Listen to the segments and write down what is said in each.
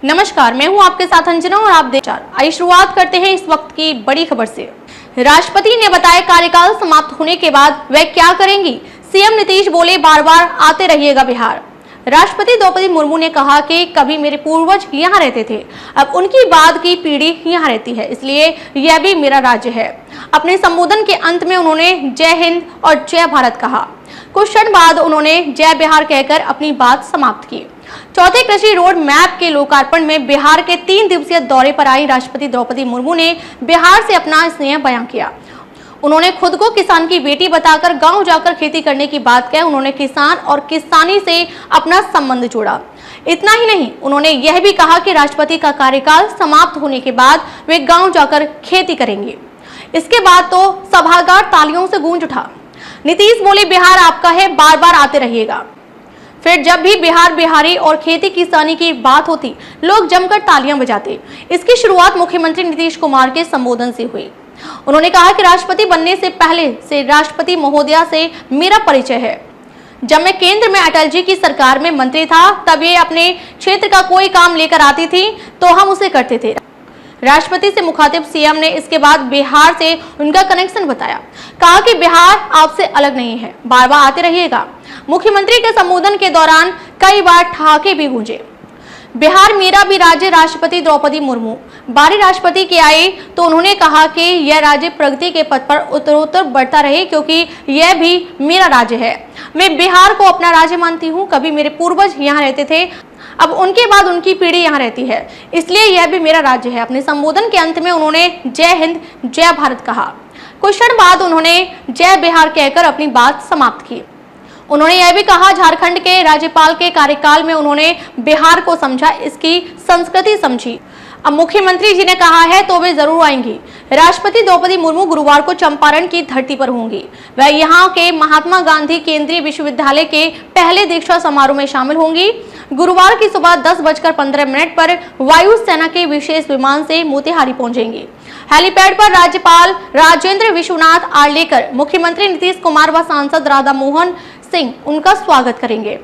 नमस्कार, मैं हूं आपके साथ अंजना और आप देख। आइए शुरुआत करते हैं इस वक्त की बड़ी खबर से। राष्ट्रपति ने बताया कार्यकाल समाप्त होने के बाद वह क्या करेंगी। सीएम नीतीश बोले बार बार आते रहिएगा बिहार। राष्ट्रपति द्रौपदी मुर्मू ने कहा कि कभी मेरे पूर्वज यहाँ रहते थे, अब उनकी बाद की पीढ़ी यहाँ रहती है, इसलिए यह भी मेरा राज्य है। अपने संबोधन के अंत में उन्होंने जय हिंद और जय भारत कहा। कुछ क्षण बाद उन्होंने जय बिहार कहकर अपनी बात समाप्त की। चौथे कृषि रोड मैप के लोकार्पण में बिहार के 3 दिवसीय दौरे पर आई राष्ट्रपति द्रौपदी मुर्मू ने बिहार से अपना स्नेह बयां किया। उन्होंने खुद को किसान की बेटी बताकर गांव जाकर खेती करने की बात कही। उन्होंने किसान और किसानी से अपना संबंध जोड़ा। इतना ही नहीं, उन्होंने यह भी कहा कि राष्ट्रपति का कार्यकाल समाप्त होने के बाद वे गांव जाकर खेती करेंगे। इसके बाद तो सभागार तालियों से गूंज उठा। नीतीश बोले बिहार आपका है, बार बार आते रहिएगा। फिर जब भी बिहार बिहारी और खेती किसानी की बात होती, लोग जमकर तालियां बजाते। इसकी शुरुआत मुख्यमंत्री नीतीश कुमार के संबोधन से हुई। उन्होंने कहा कि राष्ट्रपति बनने से पहले से राष्ट्रपति महोदया से मेरा परिचय है। जब मैं केंद्र में अटल जी की सरकार में मंत्री था, तब ये अपने क्षेत्र का कोई काम लेकर आती थी तो हम उसे करते थे। राष्ट्रपति से मुखातिब सीएम ने इसके बाद बिहार से उनका कनेक्शन बताया। कहा कि बिहार आपसे अलग नहीं है, बार बार आते रहिएगा। मुख्यमंत्री के संबोधन के दौरान कई बार ठहाके भी गूंजे। बिहार मेरा भी राज्य। राष्ट्रपति द्रौपदी मुर्मू बारी राष्ट्रपति के आए तो उन्होंने कहा कि यह राज्य प्रगति के पथ पर उत्तरोत्तर बढ़ता रहे, क्योंकि यह भी मेरा राज्य है। मैं बिहार को अपना राज्य मानती हूँ। कभी मेरे पूर्वज यहाँ रहते थे, अब उनके बाद उनकी पीढ़ी यहाँ रहती है, इसलिए यह भी मेरा राज्य है। अपने संबोधन के अंत में उन्होंने जय हिंद जय भारत कहा। कुछ क्षण बाद उन्होंने जय बिहार कहकर अपनी बात समाप्त की। उन्होंने यह भी कहा झारखंड के राज्यपाल के कार्यकाल में उन्होंने बिहार को समझा, इसकी संस्कृति समझी। अब मुख्यमंत्री जी ने कहा है तो वे जरूर आएंगी। राष्ट्रपति द्रौपदी मुर्मू गुरुवार को चंपारण की धरती पर होंगी। वह यहाँ के महात्मा गांधी केंद्रीय विश्वविद्यालय के पहले दीक्षा समारोह में शामिल होंगी। गुरुवार की सुबह 10:15 पर वायुसेना के विशेष विमान से मोतिहारी पहुंचेंगी। हेलीपैड पर राज्यपाल राजेंद्र विश्वनाथ आर्लेकर, मुख्यमंत्री नीतीश कुमार व सांसद राधा मोहन सिंह उनका स्वागत करेंगे।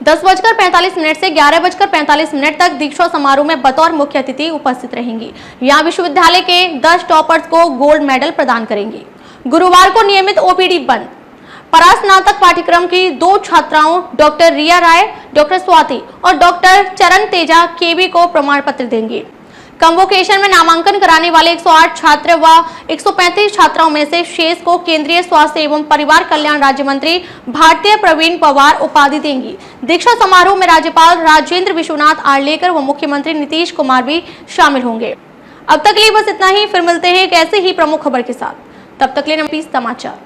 10:45 से 11:45 तक दीक्षा समारोह में बतौर मुख्य अतिथि उपस्थित रहेंगी। यहाँ विश्वविद्यालय के 10 टॉपर्स को गोल्ड मेडल प्रदान करेंगी। गुरुवार को नियमित ओपीडी बंद। परास्नातक पाठ्यक्रम की 2 छात्राओं डॉक्टर रिया राय, डॉक्टर स्वाति और डॉक्टर चरण तेजा केवी को प्रमाण पत्र देंगी। कन्वोकेशन में नामांकन कराने वाले 108 छात्र व 135 छात्राओं में से शेष को केंद्रीय स्वास्थ्य एवं परिवार कल्याण राज्य मंत्री भारतीय प्रवीण पवार उपाधि देंगी। दीक्षा समारोह में राज्यपाल राजेंद्र विश्वनाथ आर्लेकर व मुख्यमंत्री नीतीश कुमार भी शामिल होंगे। अब तक के लिए बस इतना ही। फिर मिलते हैं एक ऐसे ही प्रमुख खबर के साथ। तब तक के लिए समाचार।